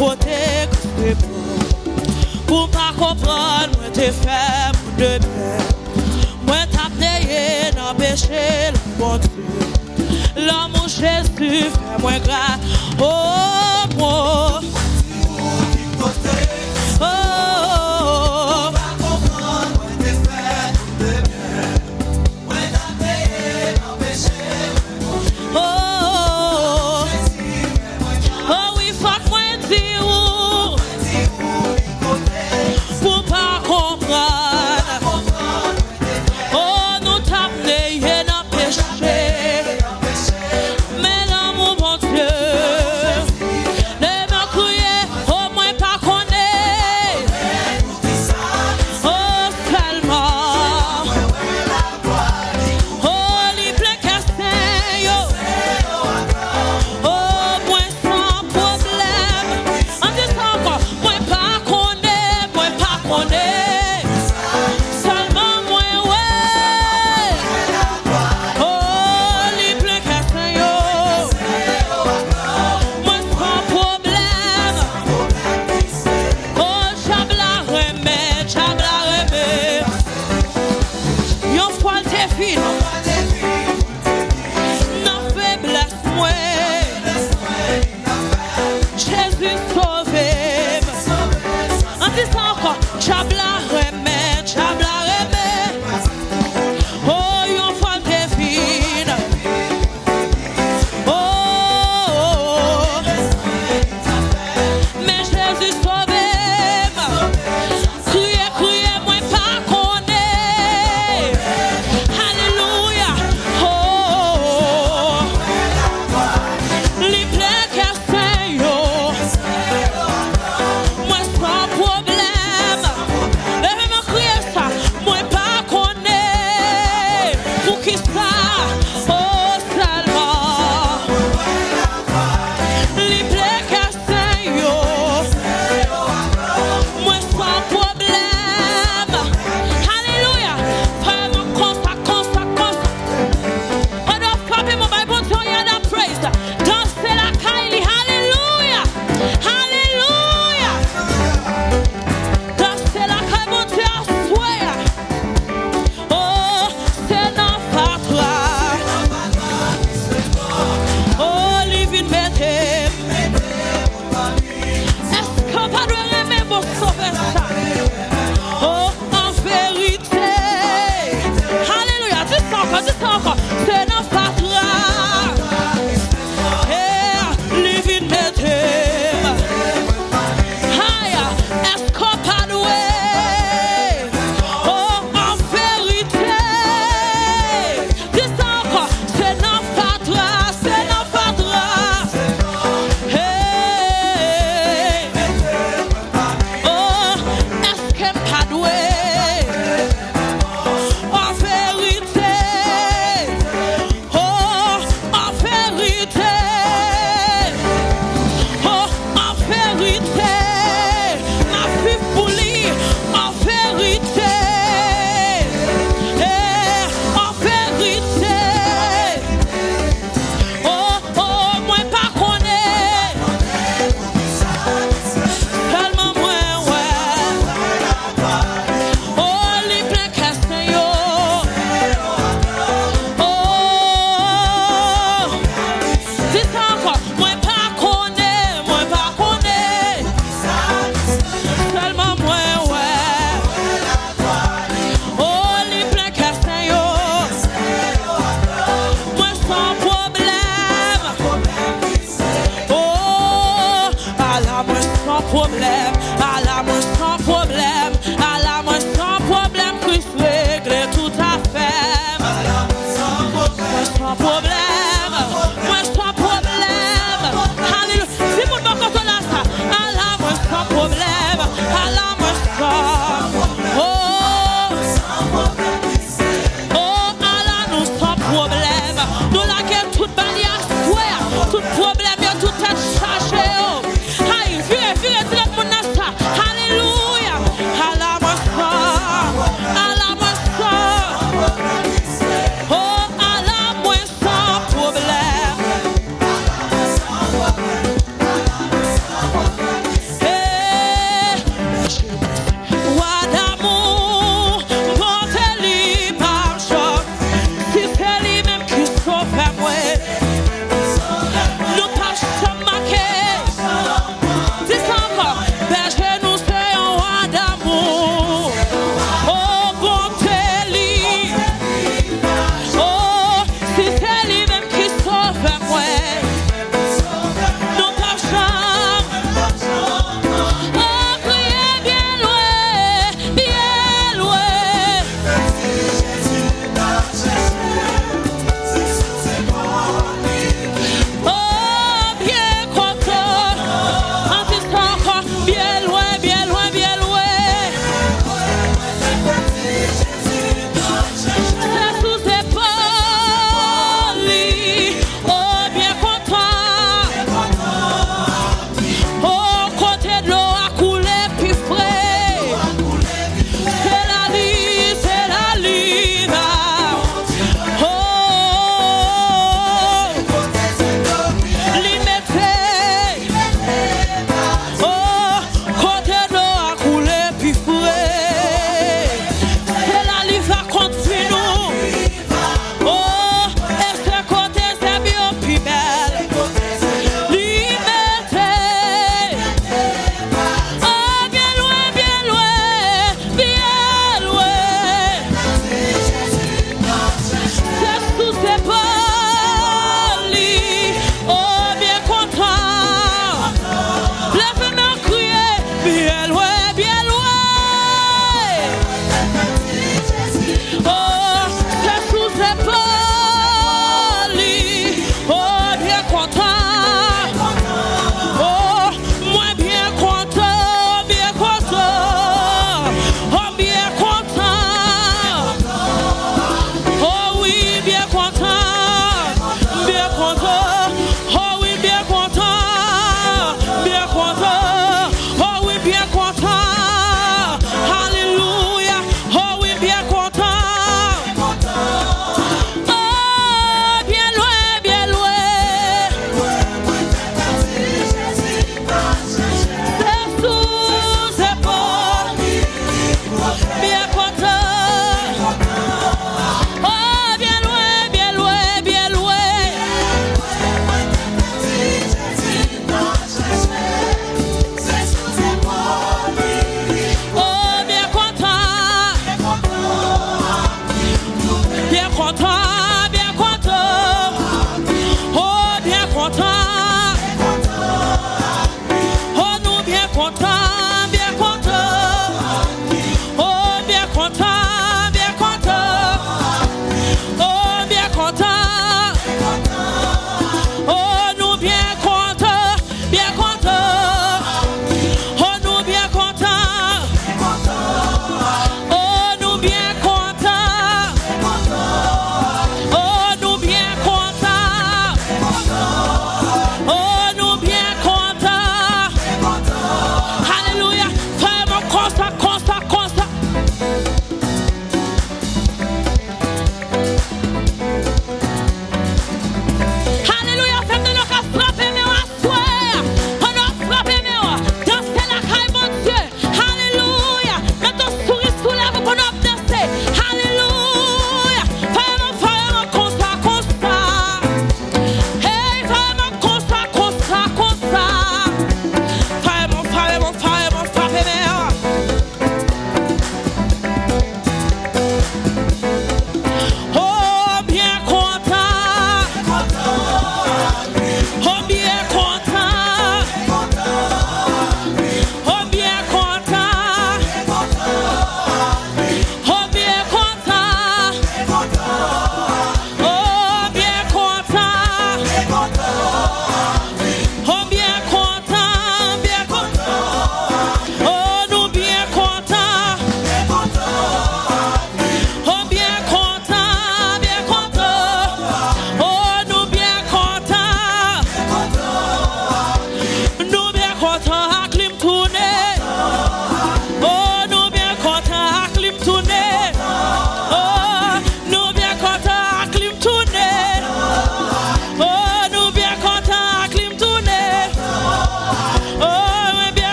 côté que c'est bon. Pour pas comprendre, moi t'es fait de bien. Moi t'as payé dans péché le bon Dieu. L'amour Jésus fait moins grave. Oh, moi. Oh, pas comprendre, moi t'es fait de bien. Moi t'as payé dans péché le bon Dieu. oh, oh, oui, faut que moi dire pour pas comprendre. Oh, nous t'amener dans péché. Mais l'amour, bon Dieu, les mains criées, au moins pas connaît. Oh, tellement. Oh, les pleins castings, yo. Oh, moi sans problème. On dit ça encore, moi pas connaît. Seulement moi, ouais. Oh, les pleins castings, yo. Moi sans problème. Oh, chabla remè. Yon fois t'es fini, non faiblesse moi. Jésus sauvé. On dit ça encore, chabla remè. Oh, yon fois t'es fini. Oh, mais Jésus sauvé. Criez, moi pas connaît. Alléluia. Oh, les pleins castings, yo. Moi sans problème. Levez-moi crier ça. Moi pas connaît. Pour qui ça? Oh, seulement. Les pleins castings, yo. Moi sans problème. Alléluia. Vraiment constat. On doit frapper mon Bible, so you have praise. Danser la Kylie. Alléluia. Danser la Kylie, mon Dieu, swear. Oh, c'est dans fatwa. Oh, living better. Est-ce qu'on va aimer mon sauveur ça? Oh, en vérité. Alléluia. Dis ça encore. C'est dans fatwa. Hey, living better. Haya, est-ce qu'on va louer? Oh, en vérité. Dis ça encore. C'est dans fatwa. Hey. Oh, est-ce qu'elle pas doué? En vérité. Oh, en vérité. Oh, en vérité. Ma fille pour lui, en vérité. En vérité. Oh, moi pas connaît. Tellement moins, ouais. Oh, les pleins castings, yo. Oh, dis ça encore. Moi pas connaît. Tellement moins, ouais. Oh, les pleins castings, yo. Moi sans problème. Oh, à la moi sans problème.